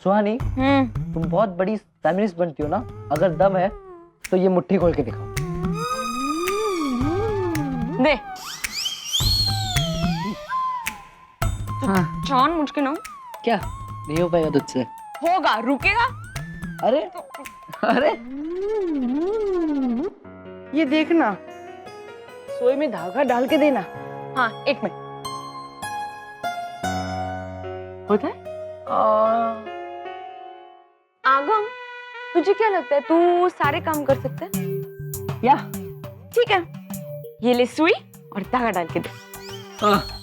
सुहानी, तुम बहुत बड़ी फेमिनिस्ट बनती हो ना, अगर दम है तो ये मुट्ठी खोल के दिखाओ। दे। हाँ। जान मुझके ना। क्या नहीं हो पाएगा तुझसे? होगा, रुकेगा? अरे अरे ये देखना, सोई में धागा डाल के देना। हाँ, एक मिनट। होता है? आगम, तुझे क्या लगता है तू सारे काम कर सकता है? या ठीक है, ये ले सुई और धागा डाल के दे।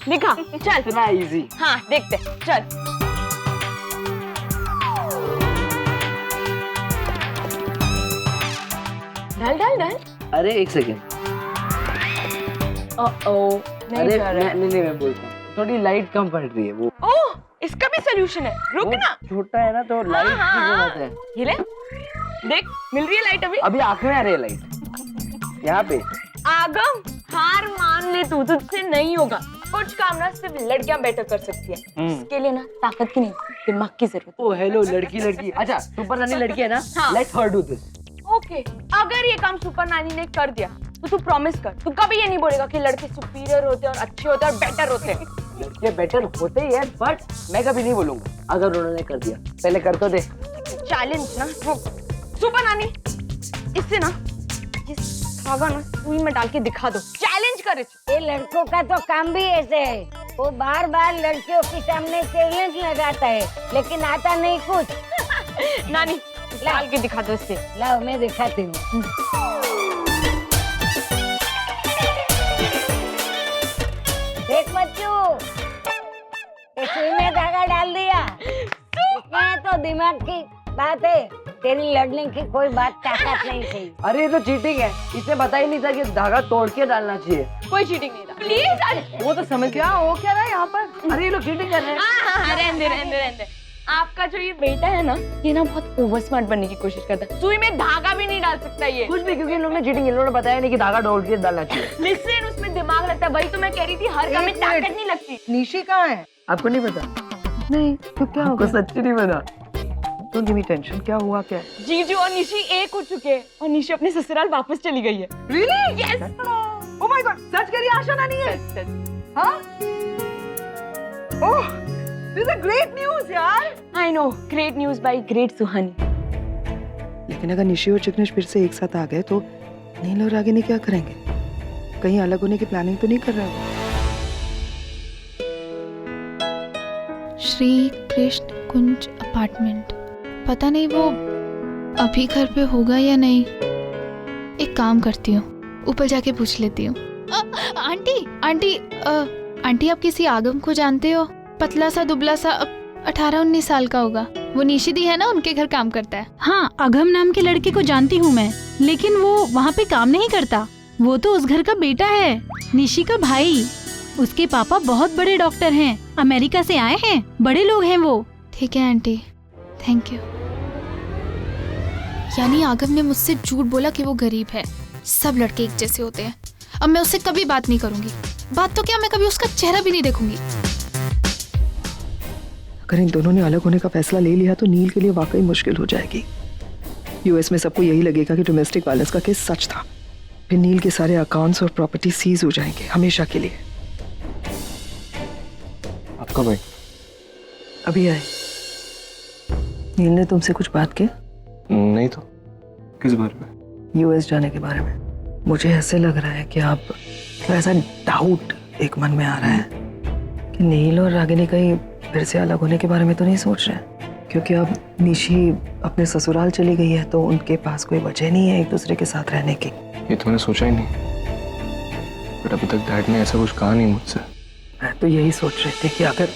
दिखा, चल। इतना इजी? हाँ, देखते, चल। डाल डाल डाल। अरे एक सेकेंड। नहीं जा रहा है। नहीं मैं बोलता हूँ, थोड़ी लाइट कम पड़ रही है वो। ओह, इसका भी सोल्यूशन है। रुक ना। छोटा है ना तो लाइट की जरूरत है। ये ले, देख मिल रही है लाइट अभी। अभी आंख में आ रही है लाइट, यहाँ पे। आगम, हार मान ले तू, तुझसे नहीं होगा। कुछ काम ना सिर्फ लड़कियां बेटर कर सकती है। इसके लिए ना ताकत की नहीं, दिमाग की जरूरत है। ओ हेलो, लड़की। अच्छा, सुपर नानी लड़की है ना? हाँ। Let's her do this. Okay, अगर ये काम सुपर नानी ने कर दिया तो तू प्रॉमिस कर, तू कभी ये नहीं बोलेगा कि लड़के सुपीरियर होते हैं और अच्छे होते हैं और बेटर होते हैं। लड़के बेटर होते ही है, बट मैं कभी नहीं बोलूंगा अगर उन्होंने कर दिया। पहले कर तो दे। चैलेंज ना, सुपर नानी, इससे ना ये धागा ना सुई में डाल के दिखा दो। चैलेंज कर। ये लड़कों का तो काम भी ऐसे है, वो बार बार लड़कियों के सामने चैलेंज लगाता है, लेकिन आता नहीं कुछ। नानी, डाल के दिखा दो इससे। लाओ मैं दिखाती हूँ। देख बच्चू, सुई में धागा डाल दिया। इसमें तो दिमाग की बात है, तेरी लड़ने की कोई बात ताकत नहीं थी। अरे ये तो चीटिंग है, इसे पता ही नहीं था कि धागा तोड़ के डालना चाहिए। कोई चीटिंग नहीं था। प्लीज। वो तो समझ क्या हो क्या रहा है यहाँ पर? अरे ये लोग चीटिंग कर रहे हैं। रहने। आपका जो ये बेटा है ना, ये ना बहुत ओवर स्मार्ट बनने की कोशिश करता है। सुई में धागा भी नहीं डाल सकता ये। कुछ भी, क्योंकि इन लोगों ने चीटिंग, इन लोगों ने बताया नहीं कि धागा तोड़ के डालना चाहिए। लिसन, उसमें दिमाग लगता है। वही तो मैं कह रही थी, हर काम में एक ताकत मिनट। नहीं लगती। निशी कहाँ है? आपको नहीं पता? नहीं तो क्या आपको होगा? सच्ची नहीं पता? तो गिव मी टेंशन, क्या हुआ क्या? जीजू और निशी एक हो चुके हैं और निशी अपने ससुराल वापस चली गई है। Really? Yes. Oh my god, सच कह रही आशा नानी है? हाँ? Oh, this is great news यार। I know, great news by great Suhani. लेकिन अगर निशी और चिकनेश फिर से एक साथ आ गए तो नील और रागिनी क्या करेंगे? कहीं अलग होने की प्लानिंग तो नहीं कर रहे हो? श्री कृष्ण कुंज अपार्टमेंट, पता नहीं वो अभी घर पे होगा या नहीं। एक काम करती हूँ, ऊपर जाके पूछ लेती हूँ। आंटी आप किसी आगम को जानते हो? पतला सा दुबला सा, 18-19 साल का होगा। वो निशिदी है ना, उनके घर काम करता है। हाँ, अगम नाम के लड़के को जानती हूँ मैं, लेकिन वो वहाँ पे काम नहीं करता। वो तो उस घर का बेटा है, निशी का भाई। उसके पापा बहुत बड़े डॉक्टर हैं, अमेरिका से आए हैं, बड़े लोग हैं वो। ठीक है आंटी, थैंक यू। यानी आगम ने मुझसे झूठ बोला कि वो गरीब है। सब लड़के एक जैसे होते हैं। अब मैं उससे कभी बात नहीं करूंगी। बात तो क्या, मैं कभी उसका चेहरा भी नहीं देखूंगी। अगर इन दोनों ने अलग होने का फैसला ले लिया तो नील के लिए वाकई मुश्किल हो जाएगी। यूएस में सबको यही लगेगा कि डोमेस्टिक वायलेंस का केस सच था। फिर नील के सारे अकाउंट्स और प्रॉपर्टी सीज हो जाएंगे हमेशा के लिए। आपका भाई अभी आए। नील ने तुमसे कुछ बात की? नहीं तो। किस बारे में? यूएस जाने के बारे में। मुझे ऐसे लग रहा है कि आप, ऐसा डाउट एक मन में आ रहा है कि नील और रागिनी कहीं फिर से अलग होने के बारे में तो नहीं सोच रहे हैं, क्योंकि अब निशी अपने ससुराल चली गई है तो उनके पास कोई वजह नहीं है एक दूसरे के साथ रहने की। ये तो मैंने सोचा ही नहीं, बट अभी तक डैड ने ऐसा कुछ कहा नहीं मुझसे। मैं तो यही सोच रही थी कि अगर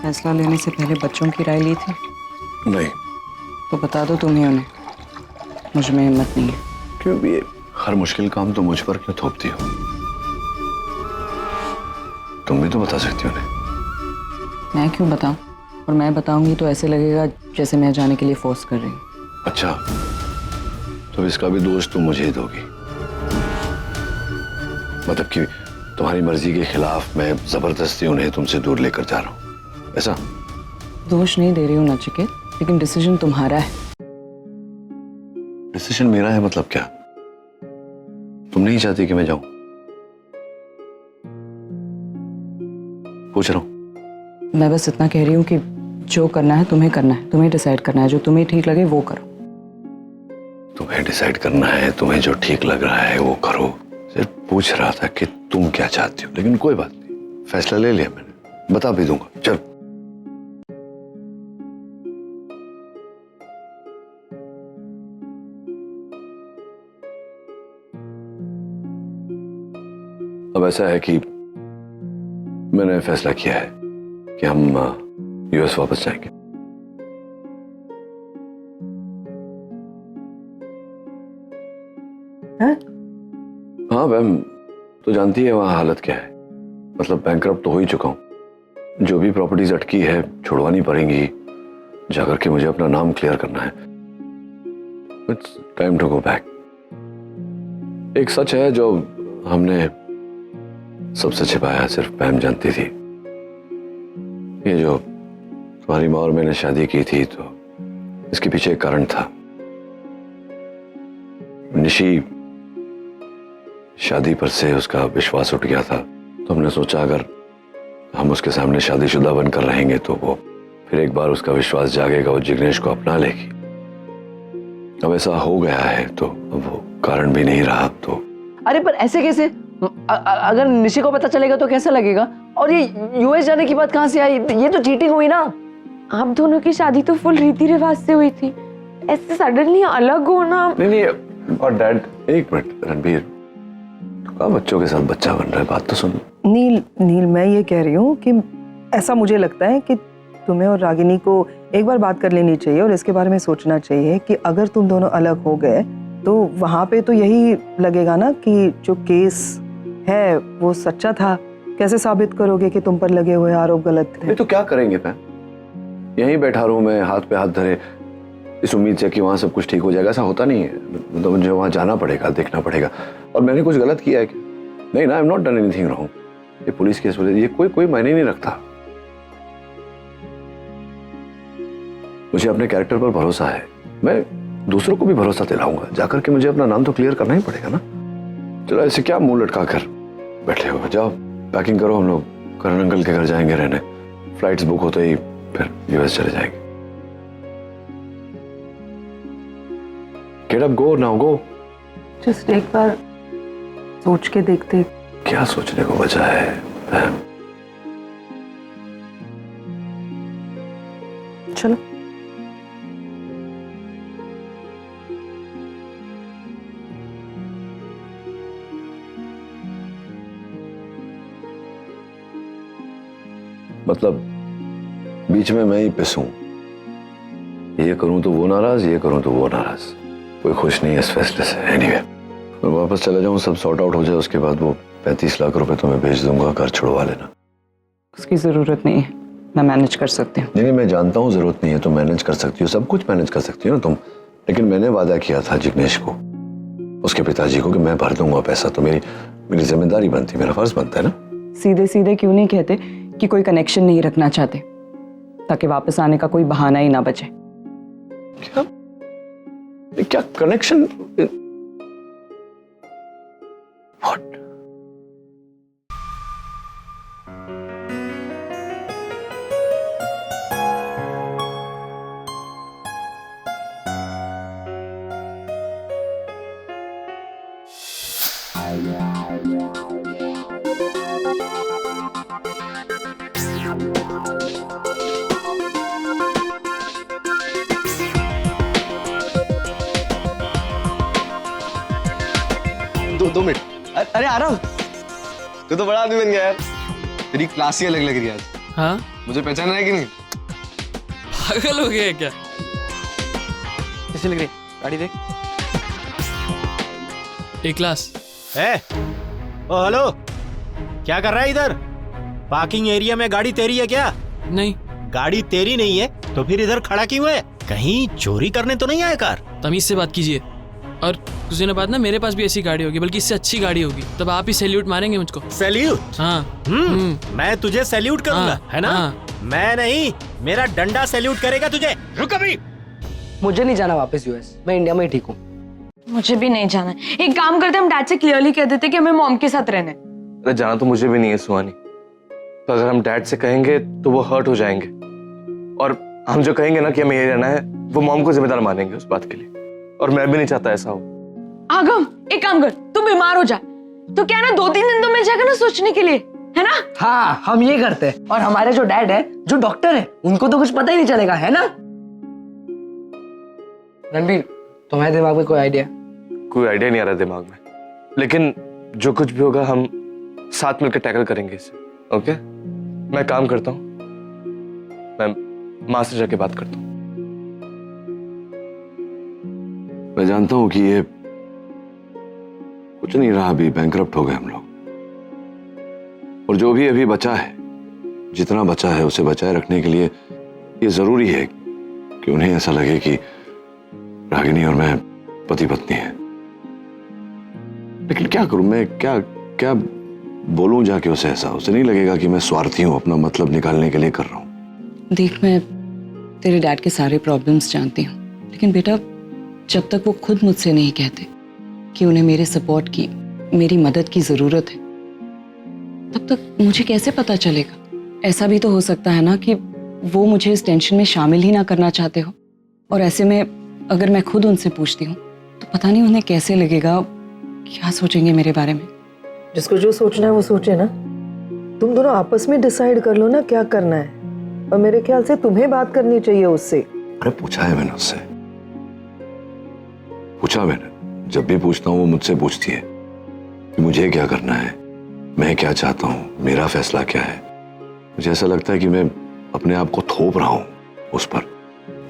फैसला लेने से पहले बच्चों की राय ली थी? नहीं। तो बता दो तुम्हें उन्हें, मुझ में हिम्मत नहीं है। क्यों भी हर मुश्किल काम तो मुझ पर क्यों थोपती हो? तुम भी तो बता सकती हो उन्हें। मैं क्यों बताऊं? और मैं बताऊंगी तो ऐसे लगेगा जैसे मैं जाने के लिए फोर्स कर रही हूँ। अच्छा, तो इसका भी दोष तुम मुझे ही दोगी? मतलब कि तुम्हारी मर्जी के खिलाफ मैं जबरदस्ती उन्हें तुमसे दूर लेकर जा रहा हूँ, ऐसा? दोष नहीं दे रही हूँ नचिकेत, लेकिन डिसीजन तुम्हारा है। डिसीजन मेरा है मतलब क्या? तुम नहीं चाहती कि मैं जाऊं? पूछ रहा हूं। मैं बस इतना कह रही हूँ कि जो करना है तुम्हें करना है, तुम्हें डिसाइड करना है, जो तुम्हें ठीक लगे वो करो। तुम्हें डिसाइड करना है, तुम्हें जो ठीक लग रहा है वो करो। सिर्फ पूछ रहा था कि तुम क्या चाहती हो, लेकिन कोई बात नहीं, फैसला ले लिया मैंने, बता भी दूंगा। चल। अब ऐसा है कि मैंने फैसला किया है कि हम यूएस वापस जाएंगे। हाँ मैम, तो जानती है वहां हालत क्या है। मतलब बैंकरप्ट तो हो ही चुका हूं, जो भी प्रॉपर्टीज अटकी है छुड़वानी पड़ेंगी, जाकर के मुझे अपना नाम क्लियर करना है। It's time to go back. एक सच है जो हमने सबसे छिपाया, सिर्फ पैम जानती थी। ये जो तुम्हारी माँ और मैंने शादी की थी, तो इसके पीछे एक कारण था। निशी शादी पर से उसका विश्वास उठ गया था, तो हमने सोचा अगर हम उसके सामने शादीशुदा बनकर रहेंगे तो वो फिर एक बार उसका विश्वास जागेगा, वो जिग्नेश को अपना लेगी। अब ऐसा हो गया है तो अब वो कारण भी नहीं रहा। तो अरे पर ऐसे कैसे? अगर निशी को पता चलेगा तो कैसा लगेगा? और ये यूएस जाने की बात कहाँ से आई? ये तो चीटिंग हुई ना। आप दोनों की शादी तो फुल रीति रिवाज से हुई थी, ऐसे सडनली अलग होना। नहीं, और डैड एक मिनट, रणबीर कहाँ बच्चों के साथ बच्चा बन रहा है, बात तो सुन। नील मैं ये कह रही हूँ कि ऐसा मुझे लगता है कि तुम्हें और रागिनी को एक बार बात कर लेनी चाहिए और इसके बारे में सोचना चाहिए कि अगर तुम दोनों अलग हो गए तो वहाँ पे तो यही लगेगा ना कि जो केस है वो सच्चा था। कैसे साबित करोगे कि तुम पर लगे हुए आरोप गलत थे? नहीं तो क्या करेंगे पैम? यहीं बैठा रहूं मैं हाथ पे हाथ धरे, इस उम्मीद से कि वहां सब कुछ ठीक हो जाएगा। ऐसा होता नहीं है, तो मुझे वहां जाना पड़ेगा, देखना पड़ेगा। और मैंने कुछ गलत किया है क्या? नहीं ना, I am not done anything wrong. ये पुलिस केस वजह, ये कोई मायने नहीं रखता। मुझे अपने कैरेक्टर पर भरोसा है, मैं दूसरों को भी भरोसा दिलाऊंगा। जाकर के मुझे अपना नाम तो क्लियर करना ही पड़ेगा ना। चलो ऐसे क्या मुंह लटका कर बैठे हो, जाओ पैकिंग करो, हम लोग करण अंकल के घर जाएंगे रहने। फ्लाइट्स बुक होते ही फिर यूएस चले जाएंगे। गेट अप, गो नाउ, गो। जस्ट एक बार सोच के देखते। क्या सोचने को बचा है? चलो मतलब बीच में मैं ही पिसूं, ये करूं तो वो नाराज, ये करूं तो वो नाराज। कोई खुश नहीं है इस फैसले से। एनीवे, मैं वापस चला जाऊं, सब सॉर्ट आउट हो जाए, उसके बाद वो 35 लाख रुपए तुम्हें भेज दूंगा, घर छुड़वा लेना। उसकी जरूरत नहीं है, मैं मैनेज कर सकती हूँ। नहीं, मैं जानता हूँ जरूरत नहीं है, तुम मैनेज कर सकती हो, सब कुछ मैनेज कर सकती हो ना तुम। लेकिन मैंने वादा किया था जिग्नेश को, उसके पिताजी को, कि मैं भर दूंगा पैसा। तो मेरी जिम्मेदारी बनती, मेरा फर्ज बनता है ना। सीधे सीधे क्यों नहीं कहते कि कोई कनेक्शन नहीं रखना चाहते, ताकि वापस आने का कोई बहाना ही ना बचे। क्या कनेक्शन? दो मिनट। अरे आ रहा हूँ। तू तो बड़ा आदमी बन गया यार, तेरी क्लास ही अलग लग रही है आज। हाँ, मुझे पहचाना है कि नहीं? पागल हो गया है क्या? कैसी लग रही गाड़ी? देख। ए क्लास। ओ हेलो, क्या कर रहा है इधर? पार्किंग एरिया में गाड़ी तेरी है क्या? नहीं। गाड़ी तेरी नहीं है तो फिर इधर खड़ा क्यों है? कहीं चोरी करने तो नहीं आया कार? तमीज से बात कीजिए। और कुछ दिनों बाद ना मेरे पास भी ऐसी गाड़ी होगी, बल्कि इससे अच्छी गाड़ी होगी, तब आप ही सैल्यूट मारेंगे मुझको। सैल्यूट? हाँ। मैं तुझे सैल्यूट करूंगा, हाँ, है ना? हाँ। मैं नहीं, मेरा डंडा सैल्यूट करेगा तुझे। रुक अभी। मुझे नहीं जाना वापस यूएस, मैं इंडिया में ही ठीक हूँ। मुझे भी नहीं जाना है। एक काम करते, हम डैड से क्लियरली कह देते कि हमें मॉम के साथ रहना है। अरे जाना तो मुझे भी नहीं है सुहानी, तो अगर हम डैड से कहेंगे तो वो हर्ट हो जाएंगे, और हम जो कहेंगे ना कि हमें यही रहना है, वो मॉम को जिम्मेदार मानेंगे उस बात के लिए, और मैं भी नहीं चाहता ऐसा हो। आगम, एक काम कर, तू बीमार हो जाए तो क्या ना 2-3 दिन तो मिल जाएगा ना सोचने के लिए, है ना? हाँ, हम ये करते हैं। और हमारे जो डैड है, जो डॉक्टर है, उनको तो कुछ पता ही नहीं चलेगा, है ना? रणबीर, तुम्हारे दिमाग में कोई आइडिया? कोई आइडिया नहीं आ रहा दिमाग में, लेकिन जो कुछ भी होगा हम साथ मिलकर टैकल करेंगे इसे। ओके, मैं काम करता हूँ, मैं माँ से जाके बात करता हूँ। मैं जानता हूं कि ये कुछ नहीं रहा, अभी बैंकरप्ट हो गए हम लोग, और जो भी अभी बचा है, जितना बचा है उसे बचाए रखने के लिए ये जरूरी है कि उन्हें ऐसा लगे कि रागिनी और मैं पति पत्नी हैं। लेकिन क्या करूं मैं, क्या क्या बोलूं जाके उसे? ऐसा उसे नहीं लगेगा कि मैं स्वार्थी हूं, अपना मतलब निकालने के लिए कर रहा हूं? देख, मैं तेरे डैड के सारे प्रॉब्लम्स जानती हूँ, लेकिन बेटा जब तक वो खुद मुझसे नहीं कहते कि उन्हें मेरे सपोर्ट की, मेरी मदद की जरूरत है, तब तक मुझे कैसे पता चलेगा? ऐसा भी तो हो सकता है ना कि वो मुझे इस टेंशन में शामिल ही ना करना चाहते हो, और ऐसे में अगर मैं खुद उनसे पूछती हूँ तो पता नहीं उन्हें कैसे लगेगा, क्या सोचेंगे मेरे बारे में। जिसको जो सोचना है वो सोचे ना। तुम दोनों आपस में डिसाइड कर लो ना क्या करना है, और मेरे ख्याल से तुम्हें बात करनी चाहिए उससे। अरे पूछा है मैंने उससे, पूछा मैंने। जब भी पूछता हूँ वो मुझसे पूछती है कि मुझे क्या करना है, मैं क्या चाहता हूँ, मेरा फैसला क्या है। मुझे ऐसा लगता है कि मैं अपने आप को थोप रहा हूँ उस पर,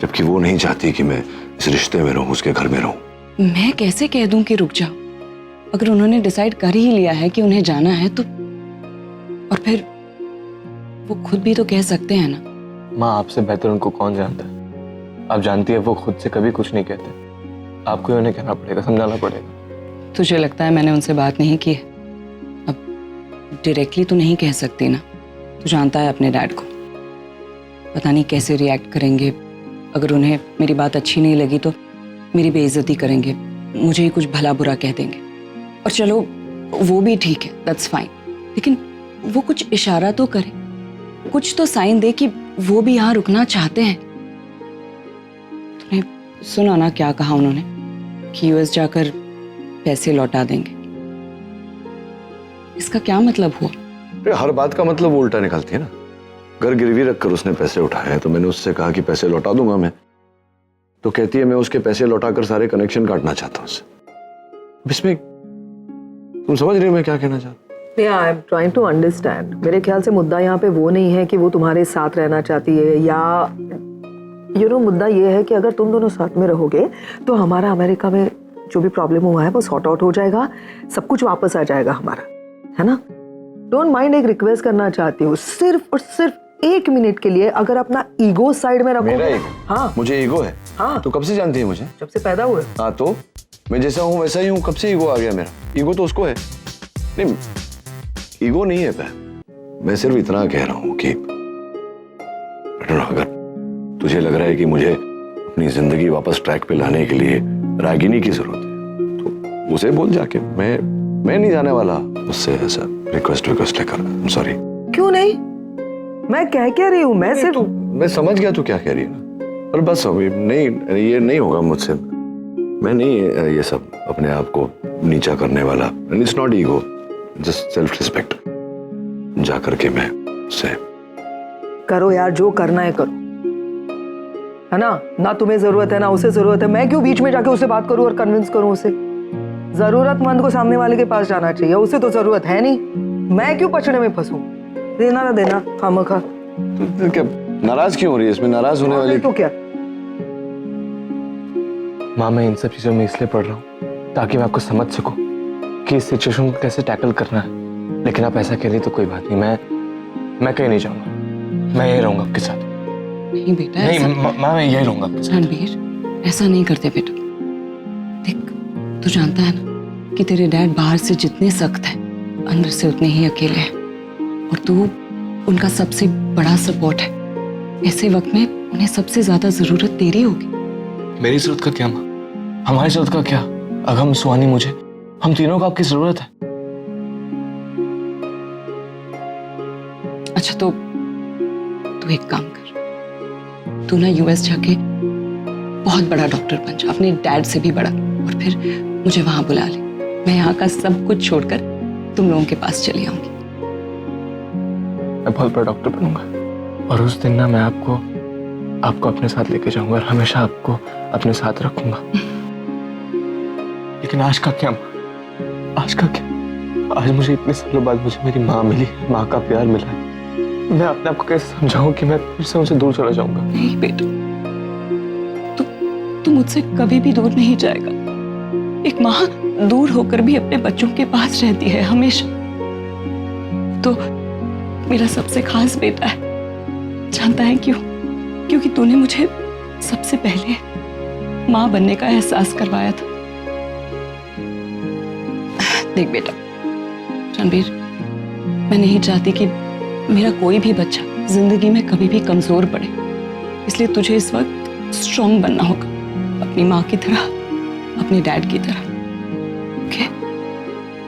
जबकि वो नहीं चाहती कि मैं इस रिश्ते में रहूं, उसके घर में रहूं। मैं कैसे कह दूं कि रुक जाओ? अगर उन्होंने डिसाइड कर ही लिया है कि उन्हें जाना है तो, और फिर वो खुद भी तो कह सकते हैं ना। माँ, आपसे बेहतर उनको कौन जानता है? आप जानती है वो खुद से कभी कुछ नहीं कहते, आपको उन्हें कहना पड़ेगा, समझाना पड़ेगा। तुझे लगता है मैंने उनसे बात नहीं की? अब डायरेक्टली तो नहीं कह सकती ना, तू जानता है अपने डैड को, पता नहीं कैसे रिएक्ट करेंगे। अगर उन्हें मेरी बात अच्छी नहीं लगी तो मेरी बेइज्जती करेंगे, मुझे ही कुछ भला बुरा कह देंगे। और चलो वो भी ठीक है, दैट्स फाइन, लेकिन वो कुछ इशारा तो करे, कुछ तो साइन दे कि वो भी यहाँ रुकना चाहते हैं। तूने सुना ना क्या कहा उन्होंने, कि यूएस जाकर पैसे लौटा देंगे। इसका क्या मतलब हुआ? हर बात का मतलब वो उल्टा निकालती है ना। घर गिरवी रखकर उसने पैसे उठाए हैं, तो मैंने उससे कहा कि पैसे लौटा दूंगा मैं, तो कहती है मैं उसके पैसे लौटाकर सारे कनेक्शन काटना चाहता हूं उससे। इसमें तुम समझ रहे हो मैं क्या कहना चाहता हूं? I am trying to understand. मेरे ख्याल से मुद्दा यहाँ पे वो नहीं है कि वो तुम्हारे साथ रहना चाहती है, या मुद्दा ये है कि अगर तुम दोनों साथ में रहोगे तो हमारा अमेरिका में जो भी प्रॉब्लम हुआ है वो सॉर्ट आउट हो जाएगा, सब कुछ वापस आ जाएगा हमारा, है ना? डोंट माइंड, एक रिक्वेस्ट करना चाहती हूँ, सिर्फ और सिर्फ 1 मिनट के लिए अगर अपना ईगो साइड में रखोगे। मेरा ईगो? हाँ, मुझे ईगो है? हाँ। तो कब से जानती है मुझे? जब से पैदा हुए। हाँ, तो मैं जैसा हूँ वैसा ही हूँ, कब से ईगो आ गया मेरा? ईगो तो उसको है। नहीं, ईगो नहीं है मैं सिर्फ इतना कह रहा हूँ कि अगर तुझे लग रहा है कि मुझे अपनी जिंदगी वापस ट्रैक पे लाने के लिए रागिनी की जरूरत है, तो उसे बोल जाके। मैं नहीं जाने वाला उससे ऐसा रिक्वेस्ट लेकर। सॉरी। क्यों नहीं? मैं कह रही हूँ, मैं सिर्फ मैं समझ गया तू क्या कह रही है ना, पर बस अभी नहीं, ये नहीं होगा मुझसे। मैं नहीं ये सब अपने आप को नीचा करने वाला। And it's not ego, just self respect. जा करके मैं उससे करो यार, जो करना है करो, है ना तुम्हें जरूरत है ना उसे जरूरत है। मैं क्यों बीच में जाके उससे बात करूं और कन्विंस करूं उसे? जरूरतमंद को सामने वाले के पास जाना चाहिए, उसे तो जरूरत है नहीं, मैं क्यों पछड़े में फंसूं? देना ना देना खामखा। तो क्या नाराज क्यों हो रही है? इसमें नाराज होने वाली तो क्या? माँ, मैं इन सब चीजों में इसलिए पढ़ रहा हूँ ताकि मैं आपको समझ सकूं कि इस सिचुएशन को कैसे टैकल करना है। लेकिन आप ऐसा कह रही तो कोई बात नहीं, मैं कहीं नहीं जाऊंगा, मैं यही रहूंगा आपके साथ। नहीं बेटा, नहीं माँ, मैं यही रहूंगा आपके साथ। रणबीर, ऐसा नहीं करते बेटा। देख, तू जानता है ना कि तेरे डैड बाहर से जितने सख्त हैं अंदर से उतने ही अकेले हैं, और तू उनका सबसे बड़ा सपोर्ट है। ऐसे वक्त में उन्हें सबसे ज्यादा जरूरत तेरी होगी। मेरी जरूरत का क्या माँ? हमारी जरूरत का क्या? अगम, सुहानी, मुझे, हम तीनों को आपकी जरूरत है। अच्छा तो तू एक काम कर, तू ना यूएस जाके बहुत बड़ा डॉक्टर बन जा, अपने डैड से भी बड़ा, और फिर मुझे वहां बुला ले। मैं यहाँ का सब कुछ छोड़कर तुम लोगों के पास चली आऊंगी। मैं बहुत बड़ा डॉक्टर बनूंगा और उस दिन ना मैं आपको अपने साथ लेके जाऊंगा और हमेशा आपको अपने साथ रखूंगा। लेकिन आज का क्या? आज का क्या? आज मुझे इतने सालों बाद मुझे मेरी माँ मिली, माँ का प्यार मिला है। मैं अपने आप को कैसे समझाऊं कि मैं फिर से उनसे दूर चला जाऊंगा? नहीं बेटा, तू मुझसे कभी भी दूर नहीं जाएगा। एक माँ दूर होकर भी अपने बच्चों के पास रहती है हमेशा। तो मेरा सबसे खास बेटा है। जानता है क्यों? क्योंकि तूने मुझे सबसे पहले माँ बनने का एहसास करवाया था। देख बेटा रणबीर, मैं नहीं चाहती कि मेरा कोई भी बच्चा जिंदगी में कभी भी कमजोर पड़े, इसलिए तुझे इस वक्त स्ट्रांग बनना होगा, अपनी माँ की तरह, अपने डैड की तरह। ओके?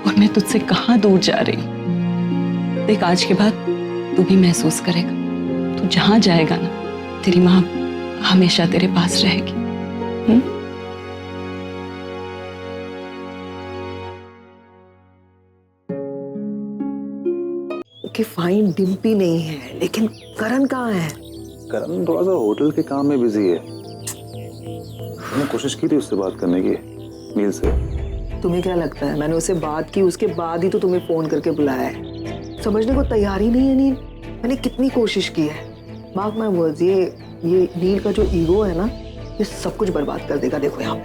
और मैं तुझसे कहाँ दूर जा रही हूँ। देख आज के बाद तू भी महसूस करेगा, तू जहां जाएगा ना तेरी माँ हमेशा तेरे पास रहेगी। कि फाइन डिम्पी नहीं है, लेकिन करण कहाँ है? करण थोड़ा सा होटल के काम में बिजी है। मैंने कोशिश की थी उससे बात करने की, नील से। तुम्हें क्या लगता है मैंने उससे बात की उसके बाद ही तो तुम्हें फोन करके बुलाया है? समझने को तैयार ही नहीं है नील। मैंने कितनी कोशिश की है। मार्क माय वर्ड्स, ये नील का जो ईगो है ना, ये सब कुछ बर्बाद कर देगा। देखो यहाँ पे।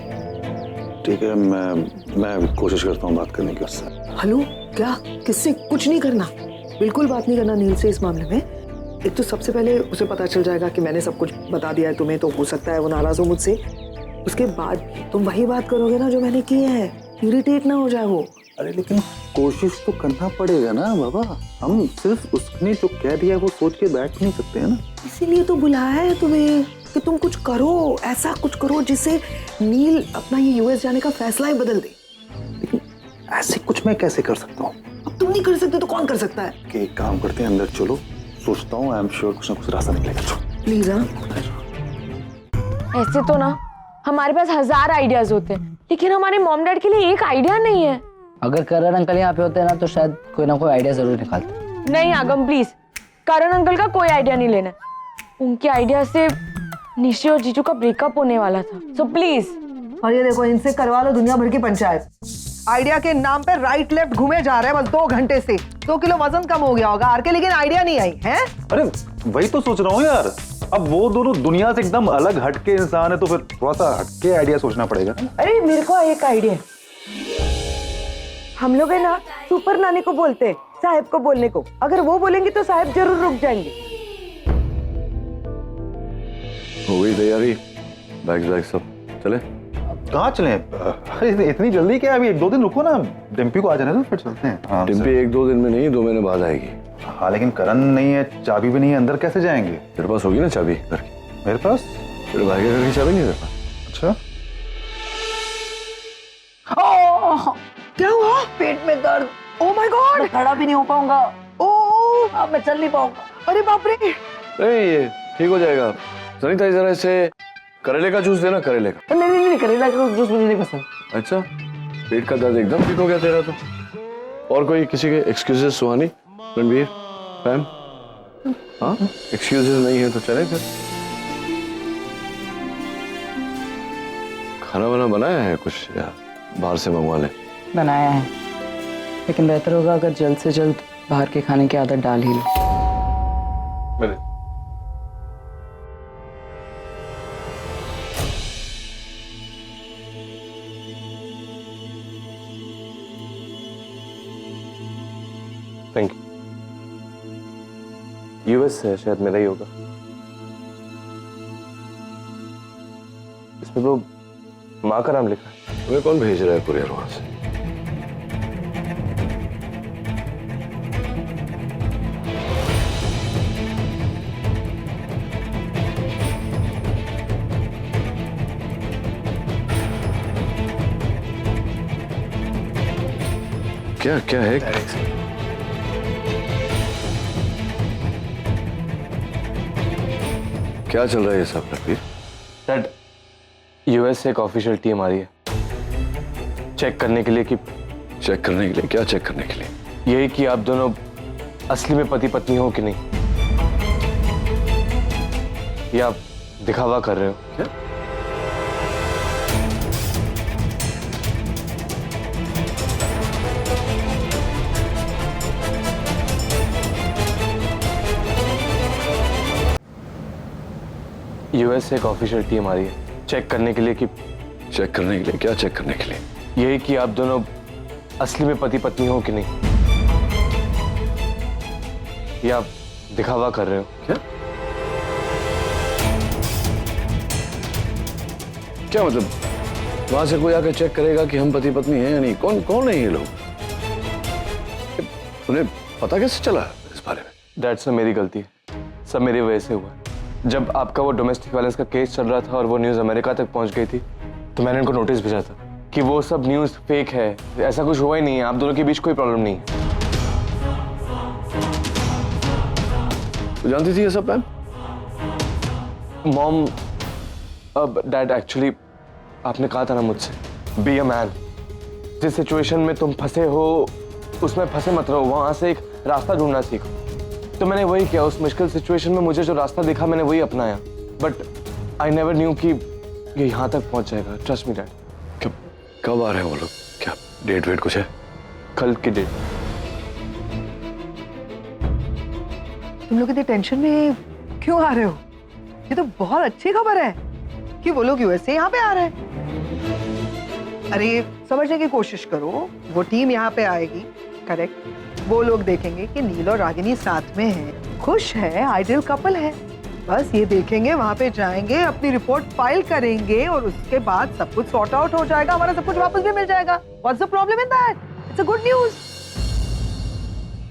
ठीक है, मैं कोशिश करता हूँ बात करने की उससे। हेलो, क्या? किससे? कुछ नहीं करना, बिल्कुल बात नहीं करना नील से इस मामले में। एक तो सबसे पहले उसे पता चल जाएगा कि मैंने सब कुछ बता दिया है तुम्हें, तो हो सकता है वो नाराज हो मुझसे। उसके बाद तुम वही बात करोगे ना जो मैंने की है, इरिटेट ना हो जाए वो। अरे लेकिन कोशिश तो करना पड़ेगा ना बाबा। हम सिर्फ उसने जो कह दिया वो सोच के बैठ नहीं सकते हैं ना। इसीलिए तो बुलाया है तुम्हें कि तुम कुछ करो, ऐसा कुछ करो जिससे नील अपना ये यूएस जाने का फैसला ही बदल दे। लेकिन ऐसे कुछ मैं कैसे कर सकता हूँ? अब तुम नहीं कर सकते तो कौन कर सकता है? कि एक काम करते हैं, अंदर चलो, सोचता हूँ, आई एम श्योर कुछ ना कुछ रास्ता निकलेगा। प्लीज। हाँ ऐसे तो ना हमारे पास 1000 आइडियाज होते हैं, लेकिन हमारे मॉम डैड के लिए एक आइडिया नहीं है। अगर करण अंकल यहाँ पे होते ना तो शायद कोई ना कोई आइडिया जरूर निकालते। नहीं आगम प्लीज, करण अंकल का कोई आइडिया नहीं लेना। उनके आइडिया से निशी और जीजू का ब्रेकअप होने वाला था, सो प्लीज। और ये देखो, इनसे करवा लो दुनिया भर की पंचायत। आइडिया के नाम पे राइट लेफ्ट घूमे जा रहे हैं बस 2 घंटे से। 2 किलो वजन कम हो गया होगा आर के, लेकिन आइडिया नहीं आई है। अरे वही तो सोच रहा हूँ यार। अब वो दोनों दुनिया से एकदम अलग हटके इंसान है, तो फिर थोड़ा सा हटके आइडिया सोचना पड़ेगा। अरे मेरे को एक आइडिया है। हम लोग है ना सुपर नानी को बोलते हैं साहब को बोलने को। अगर वो बोलेंगे तो साहब जरूर रुक जाएंगे। हो गई तैयारी? बैग सब चले? कहाँ चले? अरे इतनी जल्दी क्या? अभी 1-2 दिन रुको ना, डिम्पी को आ जाने दो, फिर चलते हैं। डिम्पी 1-2 दिन में नहीं, 2 महीने बाद आएगी। हाँ लेकिन करण नहीं है, चाबी भी नहीं है, अंदर कैसे जाएंगे? तेरे पास होगी ना चाबी घर की? मेरे पास? तेरे भाई के घर की चाबी नहीं तेरे पास? अच्छा, क्या हुआ? पेट में दर्द। ओह माय गॉड, मैं खड़ा भी नहीं हो पाऊंगा। ओह, अब मैं चल नहीं पाऊंगा। अरे बाप रे। ये ठीक हो जाएगा। सरिता जरा इसे करेले का जूस देना, करेले का। नहीं, करेला का जूस मुझे नहीं पसंद। अच्छा, पेट का दर्द एकदम ठीक हो गया तेरा तो। और कोई किसी के एक्सक्यूजेस? सुहानी, रणबीर, फैम? हाँ, एक्सक्यूजेस नहीं है तो चले फिर। खाना वाना बनाया है कुछ या बाहर से मंगवा ले? बनाया है, लेकिन बेहतर होगा अगर जल्द से जल्द बाहर के खाने की आदत डाल ही लो। Thank you. यूएस से शायद मेरा ही होगा। इसमें तो माँ का नाम लिखा है। तुम्हें कौन भेज रहा है कुरियर वहां से? क्या क्या है? क्या चल रहा है ये सब रणवीर? डैड, यूएस से एक ऑफिशियल टीम आ रही है चेक करने के लिए कि चेक करने के लिए? क्या चेक करने के लिए? यही कि आप दोनों असली में पति पत्नी हो कि नहीं, या आप दिखावा कर रहे हो? क्या? यूएस से एक ऑफिशियल टीम आ रही है चेक करने के लिए कि चेक करने के लिए? क्या चेक करने के लिए? यही कि आप दोनों असली में पति पत्नी हो कि नहीं, या आप दिखावा कर रहे हो? क्या क्या मतलब? वहां से कोई आकर चेक करेगा कि हम पति पत्नी हैं या नहीं? कौन कौन है ये लोग? उन्हें पता कैसे चला इस बारे में? डैड, सब मेरी गलती है, सब मेरी वजह से हुआ। जब आपका वो डोमेस्टिक वायलेंस का केस चल रहा था और वो न्यूज़ अमेरिका तक पहुंच गई थी, तो मैंने इनको नोटिस भेजा था कि वो सब न्यूज़ फेक है, ऐसा कुछ हुआ ही नहीं है, आप दोनों के बीच कोई प्रॉब्लम नहीं है। तो जानती थी ये सब मैम? मॉम, अब डैड एक्चुअली आपने कहा था ना मुझसे, बी अ मैन। जिस सिचुएशन में तुम फंसे हो उसमें फंसे मत रहो, वहां से एक रास्ता ढूंढना सीखो। तो मैंने वही किया, उस मुश्किल सिचुएशन में मुझे जो रास्ता दिखा मैंने वही अपनाया। बट आई नेवर न्यू कि ये यहाँ तक पहुंच जाएगा। Trust me dad. कब आ रहे हैं वो लोग? क्या डेट वेट कुछ है? कल की डेट। तुम लोग इतनी टेंशन में क्यों आ रहे हो? ये तो बहुत अच्छी खबर है कि वो लोग यूएस से यहाँ पे आ रहे हैं। अरे समझने की कोशिश करो, वो टीम यहाँ पे आएगी, करेक्ट? वो लोग देखेंगे कि नील और रागिनी साथ में हैं, खुश है, आइडियल कपल है। बस ये देखेंगे, वहाँ पे जाएंगे, अपनी रिपोर्ट फाइल करेंगे और उसके बाद सब कुछ सॉर्ट आउट हो जाएगा, हमारा सब कुछ वापस भी मिल जाएगा। What's the problem in that? It's a good news.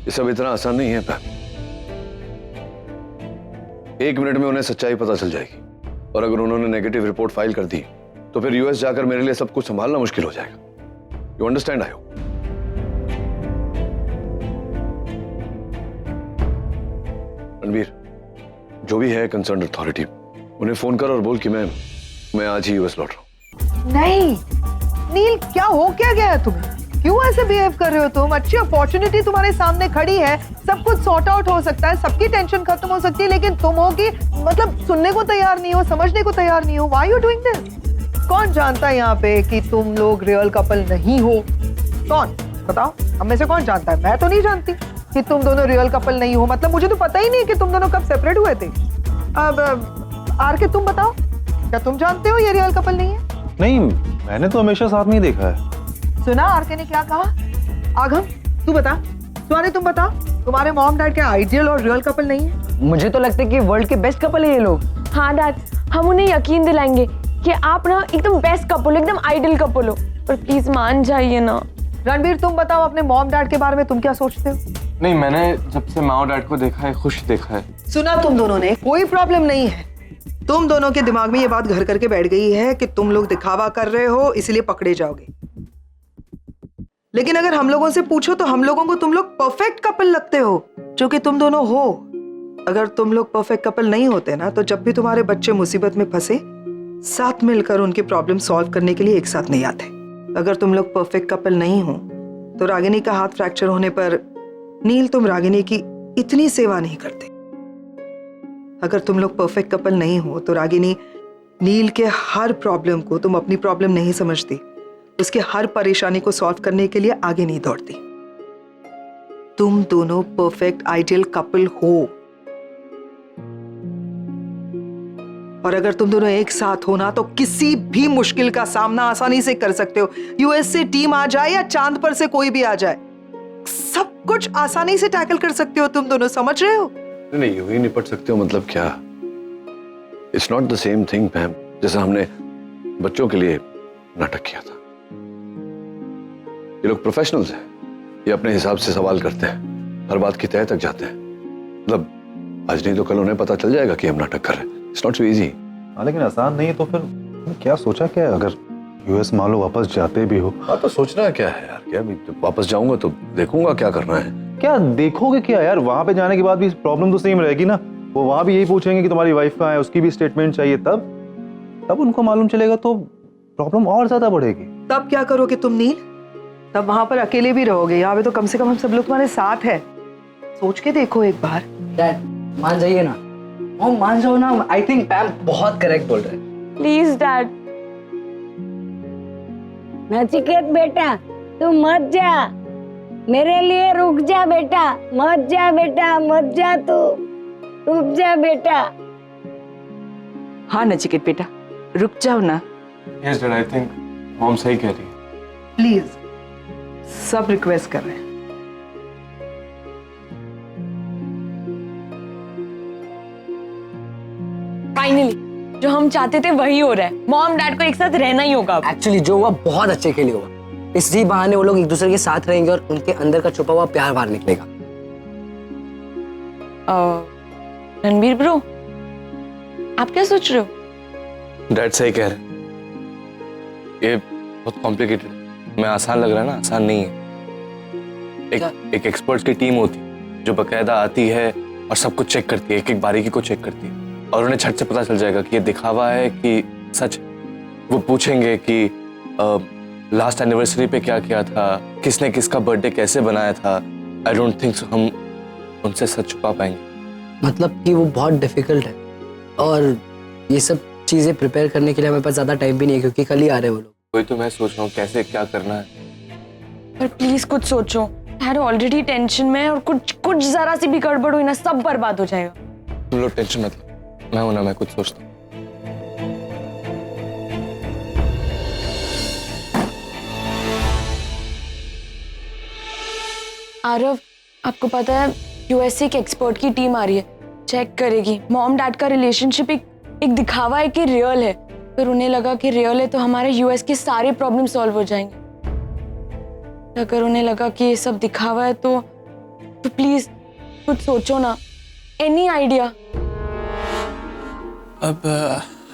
ये सब इतना आसान नहीं है पैम। 1 मिनट में उन्हें सच्चाई पता चल जाएगी, और अगर उन्होंने नेगेटिव रिपोर्ट फाइल कर दी तो फिर यूएस जाकर मेरे लिए सब कुछ संभालना मुश्किल हो जाएगा। You understand? I hope. Ranveer, जो भी है कंसर्न अथॉरिटी, उन्हें फोन कर और बोल कि मैं आज ही यूएस लौट रहा हूं। नहीं नील, क्या हो क्या गया है तुम्हें? क्यों ऐसे बिहेव कर रहे हो तुम? अच्छी अपॉर्चुनिटी तुम्हारे सामने खड़ी है, सब कुछ सॉर्ट आउट हो सकता है, सबकी टेंशन खत्म हो सकती है, लेकिन तुम हो कि मतलब सुनने को तैयार नहीं हो, समझने को तैयार नहीं हो। Why you doing this? कौन जानता है यहाँ पे कि तुम लोग रियल कपल नहीं हो? कौन बताओ? हम में से कौन जानता है? मैं तो नहीं जानती कि तुम दोनों रियल कपल नहीं हो। मतलब मुझे तो पता ही नहीं कि तुम दोनों कब सेपरेट हुए थे। अब आर के तुम बताओ, क्या तुम जानते हो ये रियल कपल नहीं है? नहीं, मैंने तो हमेशा साथ में ही देखा है। सुना आर के ने क्या कहा? आगम तू बता, सुहानी तुम बताओ, तुम्हारे मॉम डैड क्या आइडियल और रियल कपल नहीं है? मुझे तो लगता है कि वर्ल्ड के बेस्ट कपल है ये लोग। हाँ डैड, हम उन्हें यकीन दिलाएंगे कि आप ना एकदम बेस्ट कपल हो, एकदम आइडियल कपल हो, पर प्लीज मान जाइए ना। रणबीर तुम बताओ अपने मॉम डैड के बारे में तुम क्या सोचते हो? नहीं, मैंने जब से माँ और डैड को देखा है, खुश देखा है। सुना तुम दोनों ने, कोई प्रॉब्लम नहीं है। तुम दोनों के दिमाग में ये बात घर करके बैठ गई है कि तुम लोग दिखावा कर रहे हो इसलिए पकड़े जाओगे। लेकिन अगर हम लोगों से पूछो तो हम लोगों को तुम लोग परफेक्ट कपल लगते हो, जो कि तुम दोनों हो। अगर तुम लोग परफेक्ट कपल नहीं होते ना, तो जब भी तुम्हारे बच्चे मुसीबत में फंसे, साथ मिलकर उनकी प्रॉब्लम सॉल्व करने के लिए एक साथ नहीं आते। अगर तुम लोग परफेक्ट कपल नहीं हो तो रागिनी का हाथ फ्रैक्चर होने पर नील तुम रागिनी की इतनी सेवा नहीं करते। अगर तुम लोग परफेक्ट कपल नहीं हो तो रागिनी नील के हर प्रॉब्लम को तुम अपनी प्रॉब्लम नहीं समझती, उसके हर परेशानी को सॉल्व करने के लिए आगे नहीं दौड़ती। तुम दोनों परफेक्ट आइडियल कपल हो, और अगर तुम दोनों एक साथ हो ना तो किसी भी मुश्किल का सामना आसानी से कर सकते हो। यूएस से टीम आ जाए या चांद पर से कोई भी आ जाए, सब कुछ आसानी से टैकल कर सकते हो तुम दोनों, समझ रहे हो? नहीं, यूं ही निपट सकते हो मतलब क्या? It's not the same thing ma'am, जैसा हमने बच्चों के लिए नाटक किया था। ये लोग प्रोफेशनल्स हैं, ये अपने हिसाब से सवाल करते हैं, हर बात की तह तक जाते हैं। मतलब आज नहीं तो कल उन्हें पता चल जाएगा कि हम नाटक कर रहे हैं। It's not so easy. हाँ लेकिन आसान नहीं है, तो फिर क्या सोचा क्या है? अगर यूएस मान लो वापस जाते भी हो। हाँ तो सोचना क्या है यार, क्या अभी वापस जाऊंगा तो देखूंगा क्या करना है। क्या देखोगे क्या यार, वहां पे जाने के बाद भी प्रॉब्लम तो सेम रहेगी ना। वो वहां भी यही पूछेंगे कि तुम्हारी वाइफ कहाँ है, उसकी भी स्टेटमेंट चाहिए, तब उनको मालूम चलेगा तो प्रॉब्लम और ज्यादा बढ़ेगी। तब क्या करोगे तुम नील? तब वहां पर अकेले भी रहोगे, यहाँ पे तो कम से कम हम सब लोग तुम्हारे साथ है। सोच के देखो एक बार। डैड मान जाइए ना, मॉम मान जाओ ना। आई थिंक पैम बहुत करेक्ट बोल रहे हैं। Please dad. नचिकेत बेटा तू मत जा, मेरे लिए रुक जा बेटा, मत जा बेटा, मत जा, तू रुक जा बेटा। हाँ नचिकेत बेटा रुक जाओ ना। Yes dad, I think mom सही कह रही है। प्लीज, सब रिक्वेस्ट कर रहे हैं। फाइनली जो हम चाहते थे वही हो रहा है। मॉम डैड को एक साथ रहना ही होगा। एक्चुअली जो हुआ बहुत अच्छे के लिए हुआ। इसी बहाने वो लोग एक दूसरे के साथ रहेंगे और उनके अंदर का छुपा हुआ प्यार बाहर निकलेगा। रणबीर ब्रो, आप क्या सोच रहे हो? डैड सही कह रहे हैं, ये बहुत कॉम्प्लिकेटेड है। मैं आसान लग रहा है ना, आसान नहीं है। एक एक्सपर्ट्स की टीम होती है जो बकायदा आती है और सब कुछ चेक करती है, एक एक बारीकी को चेक करती है, और उन्हें झट से पता चल जाएगा कि ये दिखावा है कि सच। वो पूछेंगे कि लास्ट एनिवर्सरी पे क्या किया था, किसने किसका बर्थडे कैसे बनाया था। आई डोंट थिंक सो हम उनसे सच छुपा पाएंगे। मतलब कि वो बहुत डिफिकल्ट है और ये सब चीजें प्रिपेयर करने के लिए हमारे पास ज्यादा टाइम भी नहीं है, क्योंकि कल ही आ रहे हैं वो लोग। वही तो मैं सोच रहा हूँ कैसे क्या करना है। पर प्लीज कुछ सोचो, डैड ऑलरेडी टेंशन में है और कुछ जरा सी भी गड़बड़ हुई ना सब बर्बाद हो जाएगा। तुम लोग टेंशन मत लो, मैं हूं ना, मैं कुछ सोचता हूँ। आरव, आपको पता है यूएसए की एक्सपर्ट की टीम आ रही है, चेक करेगी मॉम डैड का रिलेशनशिप एक दिखावा है कि रियल है। फिर उन्हें लगा कि रियल है तो हमारे यूएस के सारे प्रॉब्लम सॉल्व हो जाएंगे। अगर उन्हें लगा कि ये सब दिखावा है तो प्लीज कुछ सोचो ना, एनी आइडिया। अब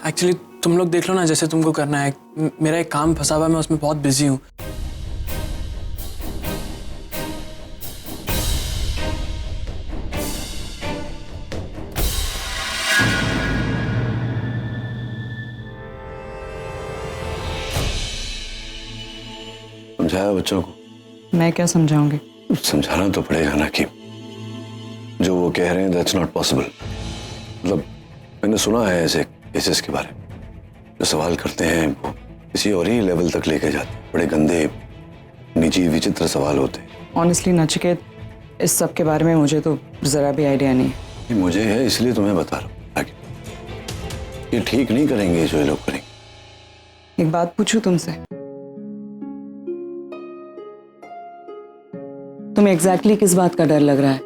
एक्चुअली तुम लोग देख लो ना जैसे तुमको करना है। मेरा एक काम फंसा हुआ है, मैं उसमें बहुत बिजी हूँ। समझाया बच्चों को? मैं क्या समझाऊंगी? समझाना तो पड़ेगा ना कि जो वो कह रहे हैं दैट्स नॉट पॉसिबल। मतलब मैंने सुना है ऐसे केसेस के बारे में, जो सवाल करते हैं वो किसी और ही लेवल तक लेके जाते हैं। बड़े गंदे, निजी, विचित्र सवाल होते हैं। ऑनेस्टली नचिकेत, इस सब के बारे में मुझे तो जरा भी आइडिया नहीं है। मुझे है इसलिए तुम्हें बता रहा हूँ। आगे ये ठीक नहीं करेंगे जो ये लोग करेंगे। एक बात पूछूं तुमसे, तुम्हें एग्जैक्टली किस बात का डर लग रहा है?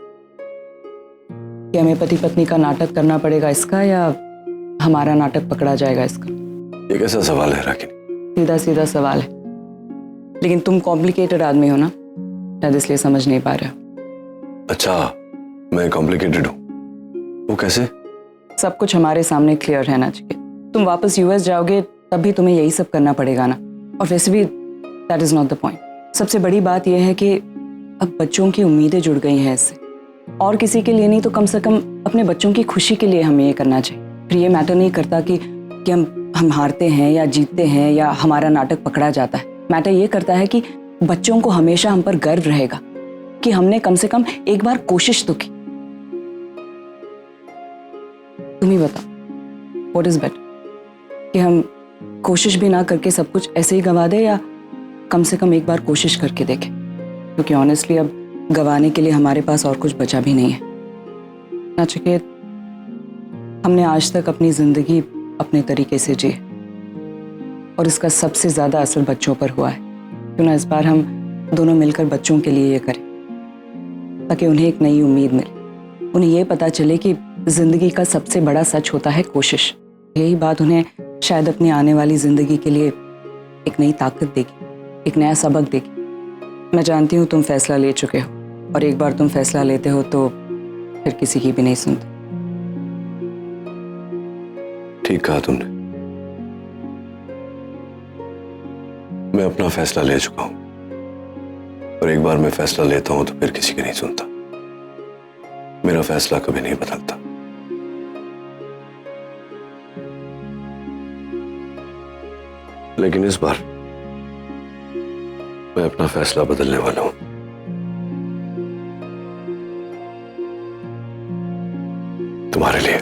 कि हमें पति पत्नी का नाटक करना पड़ेगा इसका, या हमारा नाटक पकड़ा जाएगा इसका? ये कैसा सवाल है राकिनी? सीधा सीधा सवाल है, लेकिन तुम कॉम्प्लिकेटेड आदमी हो ना, शायद इसलिए समझ नहीं पा रहे हो। अच्छा, मैं कॉम्प्लिकेटेड हूँ? वो कैसे? सब कुछ हमारे सामने क्लियर है ना चाहिए। तुम वापस यूएस जाओगे तब भी तुम्हें यही सब करना पड़ेगा ना, और वैसे भी that is not the point. सबसे बड़ी बात यह है कि अब बच्चों की उम्मीदें जुड़ गई हैं इससे, और किसी के लिए नहीं तो कम से कम अपने बच्चों की खुशी के लिए हमें ये करना चाहिए। फिर ये मैटर नहीं करता कि हम हारते हैं या जीतते हैं या हमारा नाटक पकड़ा जाता है। मैटर ये करता है कि बच्चों को हमेशा हम पर गर्व रहेगा कि हमने कम से कम एक बार कोशिश तो की। तुम ही बताओ, व्हाट इज बेटर, कि हम कोशिश भी ना करके सब कुछ ऐसे ही गंवा दे, या कम से कम एक बार कोशिश करके देखें? क्योंकि ऑनेस्टली अब गंवाने के लिए हमारे पास और कुछ बचा भी नहीं है। नचिकेत, हमने आज तक अपनी जिंदगी अपने तरीके से जी, और इसका सबसे ज्यादा असर बच्चों पर हुआ है। क्यों ना इस बार हम दोनों मिलकर बच्चों के लिए ये करें, ताकि उन्हें एक नई उम्मीद मिले, उन्हें ये पता चले कि जिंदगी का सबसे बड़ा सच होता है कोशिश। यही बात उन्हें शायद अपनी आने वाली जिंदगी के लिए एक नई ताकत देगी, एक नया सबक देगी। मैं जानती हूँ तुम फैसला ले चुके हो, और एक बार तुम फैसला लेते हो तो फिर किसी की भी नहीं सुनते। ठीक कहा तुमने, मैं अपना फैसला ले चुका हूं, और एक बार मैं फैसला लेता हूं तो फिर किसी की नहीं सुनता। मेरा फैसला कभी नहीं बदलता। लेकिन इस बार मैं अपना फैसला बदलने वाला हूं। तुम्हारे लिए।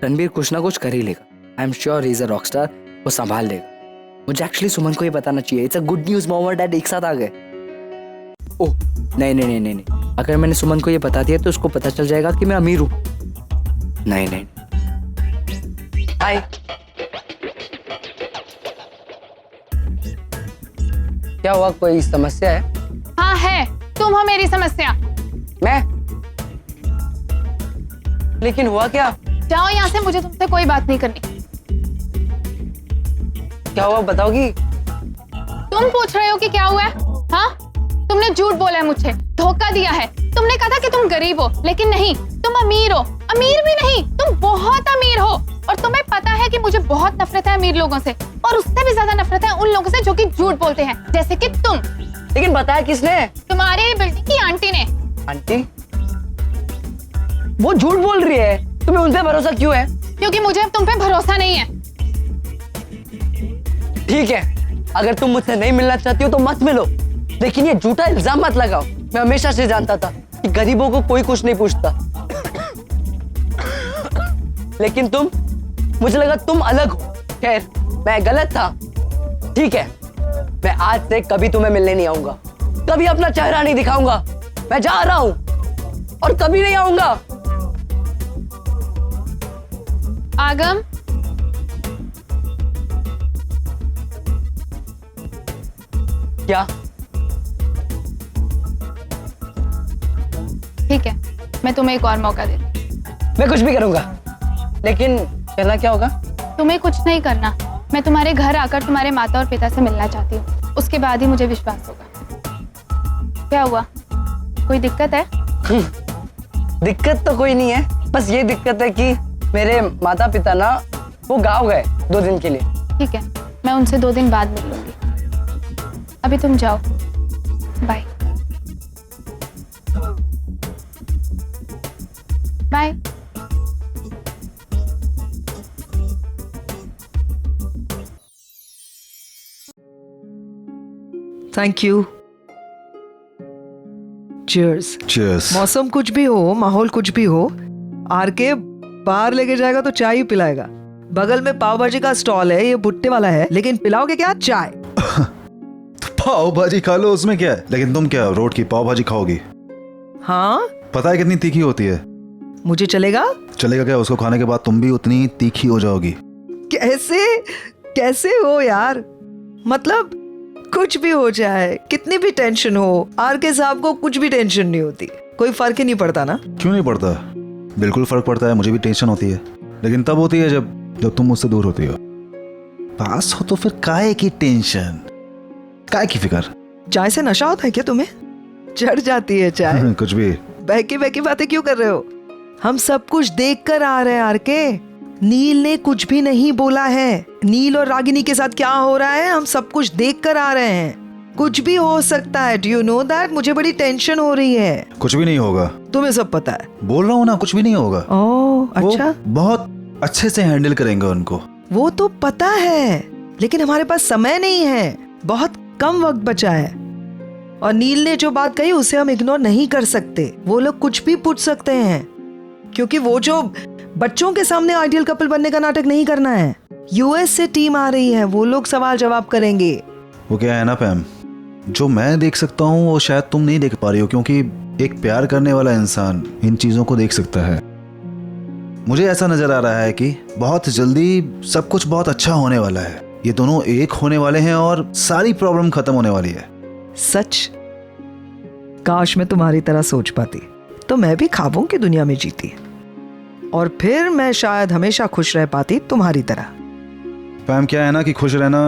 रणबीर कुछ ना कुछ कर ही लेगा। I am sure he is a Rockstar, वो संभाल लेगा। मुझे एक्चुअली सुमन को ये बताना चाहिए। It's a good news, mom और डैड एक साथ आ गए। ओह नहीं नहीं नहीं नहीं नहीं, अगर मैंने सुमन को ये बता दिया तो उसको पता चल जाएगा कि मैं अमीर हूं। नहीं नहीं। हाय, क्या हुआ, कोई समस्या है? हाँ है, तुम हो मेरी समस्या। मैं? लेकिन हुआ क्या? जाओ यहाँ से, मुझे तुमसे कोई बात नहीं करनी। क्या हुआ बताओगी? तुम पूछ रहे हो कि क्या हुआ है? हाँ, तुमने झूठ बोला है, मुझे धोखा दिया है। तुमने कहा था कि तुम गरीब हो, लेकिन नहीं, तुम अमीर हो। अमीर भी नहीं, तुम बहुत अमीर हो। और तुम्हें पता है कि मुझे बहुत नफरत है अमीर लोगों से, और उससे भी ज्यादा नफरत है उन लोगों से जो कि झूठ बोलते हैं, जैसे कि तुम। लेकिन बताया किसने? तुम्हारी बिल्डिंग की आंटी ने। आंटी? वो झूठ बोल रही है, तुम्हें उन पे भरोसा क्यों है? क्योंकि मुझे अब तुम पे भरोसा नहीं है। ठीक है, अगर तुम मुझसे नहीं मिलना चाहती हो तो मत मिलो, लेकिन ये झूठा इल्जाम मत लगाओ। मैं हमेशा से जानता था कि गरीबों को कोई कुछ नहीं पूछता, लेकिन तुम, मुझे लगा तुम अलग हो। खैर, मैं गलत था। ठीक है, मैं आज से कभी तुम्हें मिलने नहीं आऊंगा, कभी अपना चेहरा नहीं दिखाऊंगा। मैं जा रहा हूं और कभी नहीं आऊंगा। आगम, क्या? ठीक है, मैं तुम्हें एक और मौका दे रही हूं। मैं कुछ भी करूंगा, लेकिन कहना क्या होगा? तुम्हें कुछ नहीं करना। मैं तुम्हारे घर आकर तुम्हारे माता और पिता से मिलना चाहती हूँ, उसके बाद ही मुझे विश्वास होगा। क्या हुआ, कोई दिक्कत है? दिक्कत तो कोई नहीं है, बस ये दिक्कत है कि मेरे माता पिता ना वो गाँव गए 2 दिन के लिए। ठीक है, मैं उनसे 2 दिन बाद मिल लूंगी। अभी तुम जाओ, bye bye. Thank you. Cheers. Cheers. मौसम कुछ भी हो, माहौल कुछ भी हो, आर के बाहर लेके जाएगा तो चाय ही पिलाएगा। बगल में पाव भाजी का स्टॉल है, ये भुट्टे वाला है, लेकिन पिलाओगे क्या? चाय। पाव भाजी खा लो, उसमें क्या है? लेकिन तुम क्या रोड की पाव भाजी खाओगी? हाँ, पता है कितनी तीखी होती है? मुझे चलेगा? चलेगा क्या? उसको खाने के बाद तुम भी उतनी तीखी हो जाओगी। कैसे कैसे हो यार? मतलब कुछ भी हो जाए, कितनी भी टेंशन हो, आर के साहब को कुछ भी टेंशन नहीं होती, कोई फर्क ही नहीं पड़ता ना। क्यों नहीं पड़ता? बिल्कुल फर्क पड़ता है, मुझे भी टेंशन होती है, लेकिन तब होती है जब तुम मुझसे दूर होती हो। पास हो तो फिर काहे की टेंशन, काहे की फिक्र? चाय से नशा होता है क्या तुम्हें? चढ़ जाती है चाय। कुछ भी बहकी बहकी बातें क्यों कर रहे हो? हम सब कुछ देख कर आ रहे हैं आर के। नील ने कुछ भी नहीं बोला है। नील और रागिनी के साथ क्या हो रहा है हम सब कुछ देख कर आ रहे हैं। कुछ भी हो सकता है, डू यू नो दैट? मुझे बड़ी टेंशन हो रही है। कुछ भी नहीं होगा। तुम्हें सब पता है। बोल रहा हूँ ना, कुछ भी नहीं होगा। ओह अच्छा, बहुत अच्छे से हैंडल करेंगे उनको। वो तो पता है, लेकिन हमारे पास समय नहीं है, बहुत कम वक्त बचा है। और नील ने जो बात कही उसे हम इग्नोर नहीं कर सकते। वो लोग कुछ भी पूछ सकते हैं, क्योंकि वो जो बच्चों के सामने आइडियल कपल बनने का नाटक नहीं करना है। यूएस से टीम आ रही है, वो लोग सवाल जवाब करेंगे। वो क्या है ना पैम, जो मैं देख सकता हूँ वो शायद तुम नहीं देख पा रही हो, क्योंकि एक प्यार करने वाला इंसान इन चीजों को देख सकता है। मुझे ऐसा नजर आ रहा है कि बहुत जल्दी सब कुछ बहुत अच्छा होने वाला है। ये दोनों एक होने वाले हैं और सारी प्रॉब्लम खत्म होने वाली है। सच? काश मैं तुम्हारी तरह सोच पाती, तो मैं भी ख्वाबों की दुनिया में जीती, और फिर मैं शायद हमेशा खुश रह पाती तुम्हारी तरह। पैम क्या है ना कि खुश रहना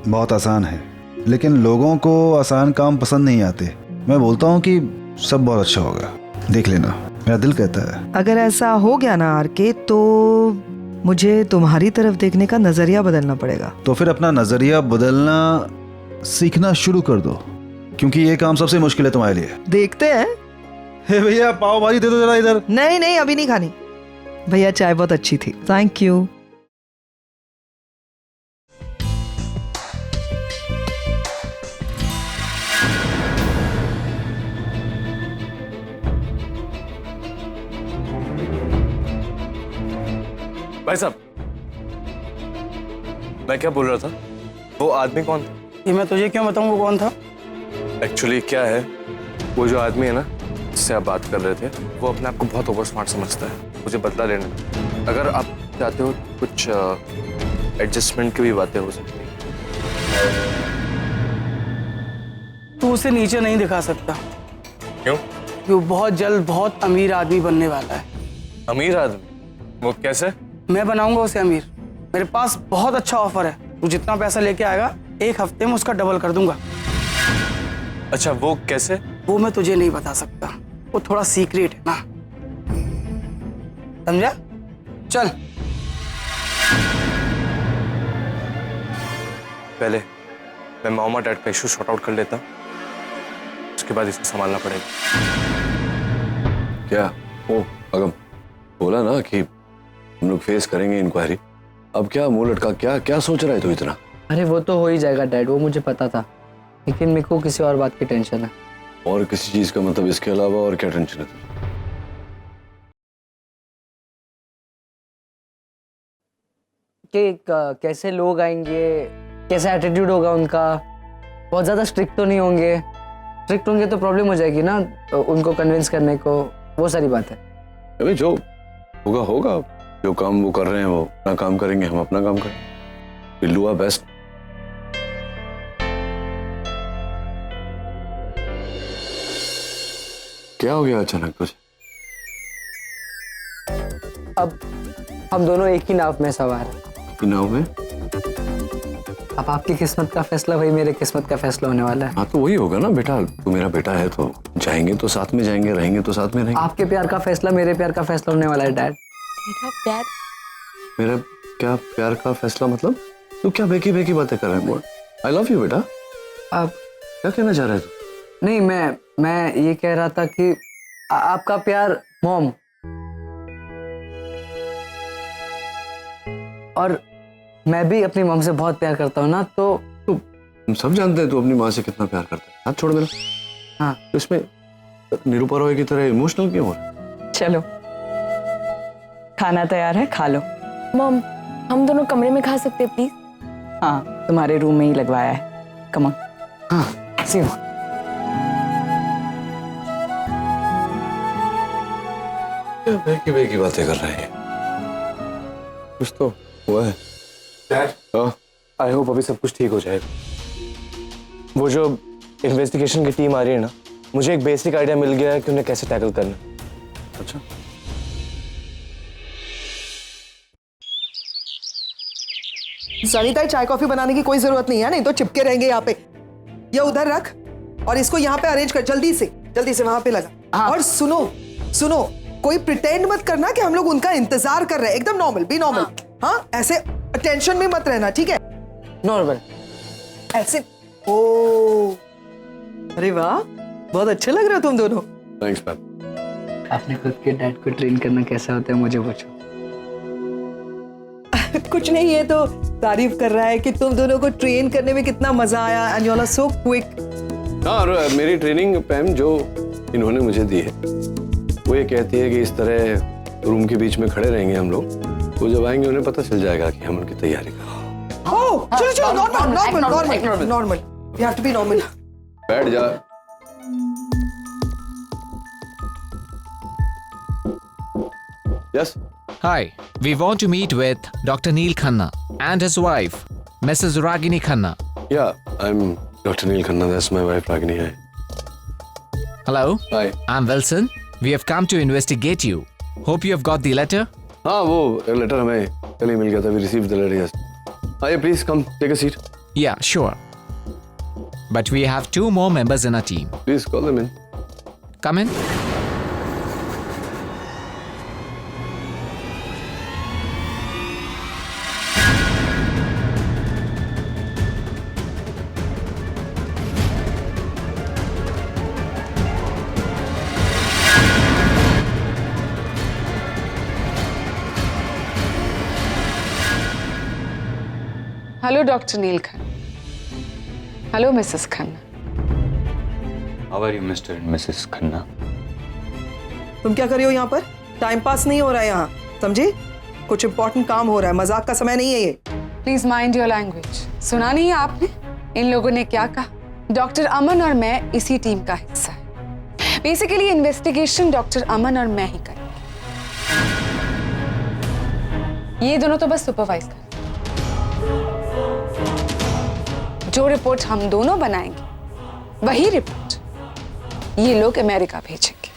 बहुत आसान है, लेकिन लोगों को आसान काम पसंद नहीं आते। मैं बोलता हूँ कि सब बहुत अच्छा होगा, देख लेना, मेरा दिल कहता है। अगर ऐसा हो गया ना आरके, तो मुझे तुम्हारी तरफ देखने का नजरिया बदलना पड़ेगा। तो फिर अपना नजरिया बदलना सीखना शुरू कर दो, क्योंकि ये काम सबसे मुश्किल है तुम्हारे लिए। देखते हैं। हे भैया, पाव भाजी दे दो जरा इधर। नहीं नहीं, अभी नहीं खानी। भैया चाय बहुत अच्छी थी, थैंक यू। भाई साहब, मैं क्या बोल रहा था, वो आदमी कौन था? ये मैं तुझे क्यों बताऊं वो कौन था? एक्चुअली क्या है, वो जो आदमी है ना जिससे आप बात कर रहे थे, वो अपने आप को बहुत ओवर स्मार्ट समझता है। मुझे बदला लेना है। अगर आप चाहते हो कुछ एडजस्टमेंट की भी बातें हो सकती हैं। तू उसे नीचे नहीं दिखा सकता। क्यों? वो बहुत जल्द बहुत अमीर आदमी बनने वाला है। अमीर आदमी? वो कैसे? मैं बनाऊंगा उसे अमीर। मेरे पास बहुत अच्छा ऑफर है। तू जितना पैसा लेके आएगा, 1 हफ्ते में उसका डबल कर दूंगा। अच्छा, वो कैसे? वो मैं तुझे नहीं बता सकता, वो थोड़ा सीक्रेट है ना, समझा? चल। पहले मैं मामा डैड का इशू शॉर्ट आउट कर लेता हूँ, उसके बाद इसे संभालना पड़ेगा। क्या? ओ अगम, बोला ना कि हम लोग फेस करेंगे इंक्वायरी। अब क्या मुंह लटका, क्या क्या सोच रहा है तू इतना? अरे वो तो हो ही जाएगा डैड, वो मुझे पता था, लेकिन मेरे को किसी और बात की टेंशन है। और किसी चीज का मतलब इसके अलावा और क्या टेंशन है तुझे? कि कैसे लोग आएंगे, कैसे एटीट्यूड होगा उनका, बहुत ज़्यादा स्ट्रिक्ट तो नहीं होंगे। स्ट्रिक्ट होंगे तो प्रॉब्लम हो जाएगी ना, तो उनको कन्विंस करने को, वो सारी बात है। अभी जो होगा होगा, जो काम वो कर रहे हैं वो अपना काम करेंगे, हम अपना काम करेंगे। Will do our best. क्या हो गया अचानक तुझे? अब हम दोनों एक ही नाव में सवार हैं। नाव में? अब आपकी किस्मत का फैसला वही मेरे किस्मत का फैसला होने वाला है। हाँ तो वही होगा ना बेटा, तू मेरा बेटा है तो जाएंगे तो साथ में जाएंगे, रहेंगे तो साथ में रहेंगे। आपके प्यार का फैसला मेरे प्यार का फैसला होने वाला है डैड। तेरा प्यार? मेरा क्या प्यार का फैसला मतलब? तू क्या बेकी बेकी बातें कर रहा है? आई लव यू बेटा। आप क्या कहना चाह रहे तू? नहीं, मैं ये कह रहा था कि आपका प्यार मॉम और मैं भी अपनी मॉम से बहुत प्यार करता हूँ ना, तो हम सब जानते हैं तू अपनी माँ से कितना प्यार करता है। हाथ छोड़ मेरा। हाँ, तो इसमें निरूपा रॉय की तरह इमोशनल क्यों हो रहा है? चलो खाना तैयार है, खा लो। मॉम, हम दोनों कमरे में खा सकते हैं प्लीज? हाँ, तुम्हारे रूम में ही लगवाया है। Come on. हाँ, सी क्या बेकी बेकी बातें कर रहे हैं? कुछ तो हुआ है। आई होप अभी सब कुछ ठीक हो जाएगा। वो जो इन्वेस्टिगेशन की टीम आ रही है ना, मुझे एक बेसिक आइडिया मिल गया है कि उन्हें कैसे टैकल करना। अच्छा, सरिता, चाय कॉफी बनाने की कोई जरूरत नहीं है, नहीं तो चिपके रहेंगे यहाँ पे। ये उधर रख और इसको यहाँ पे अरेंज कर, जल्दी से वहां पे लगा। और सुनो, कोई प्रिटेंड मत करना कि हम लोग उनका इंतजार कर रहे हैं। एकदम नॉर्मल, बी नॉर्मल। हाँ, ऐसे टेंशन में मत रहना, ठीक है? नॉर्मल ऐसे। ओ, अरे वाह, बहुत अच्छे लग रहे हो तुम दोनों। Thanks ma'am. आपने खुद के डैड को ट्रेन करना कैसा होता है मुझे पूछो। कुछ नहीं है तो तारीफ कर रहा है कि तुम दोनों को ट्रेन करने में कितना मजा आया, and you are so quick. हाँ, और मेरी ट्रेनिंग पैम जो इन्होंने मुझे दी है, वो ये कहती है कि इस तरह रूम के बीच में खड़े रहेंगे हम लोग, तो जब आएंगे उन्हें पता चल जाएगा कि हम उनकी तैयारी कर रहे हैं। ओह, चलो normal, you have to be normal. बैठ जा। Yes. Hi, we want to meet with Dr. Neil Khanna and his wife, Mrs. Ragini Khanna. Yeah, I'm Dr. Neil Khanna. That's my wife Ragini. Hi. Hello. Hi. I'm Wilson. We have come to investigate you. Hope you have got the letter. हाँ, वो letter हमें कल ही मिल गया था। We received the letter yesterday. आइए please come take a seat. Yeah, sure. But we have 2 more members in our team. Please call them in. Come in. Hello doctor Neel Khanna. Hello Mrs Khanna. How are you, Mr. and Mrs. Khanna? तुम क्या कर रही हो यहाँ पर? Time pass नहीं हो रहा है यहाँ, समझी? कुछ इम्पोर्टेंट काम हो रहा है, मजाक का समय नहीं है ये. Please mind your language. सुना नहीं है आपने इन लोगों ने क्या कहा? डॉक्टर अमन और मैं इसी टीम का हिस्सा है. बेसिकली इन्वेस्टिगेशन डॉक्टर अमन और मैं ही करेंगे. ये दोनों तो बस सुपरवाइज करें. जो रिपोर्ट हम दोनों बनाएंगे वही रिपोर्ट ये लोग अमेरिका भेजेंगे.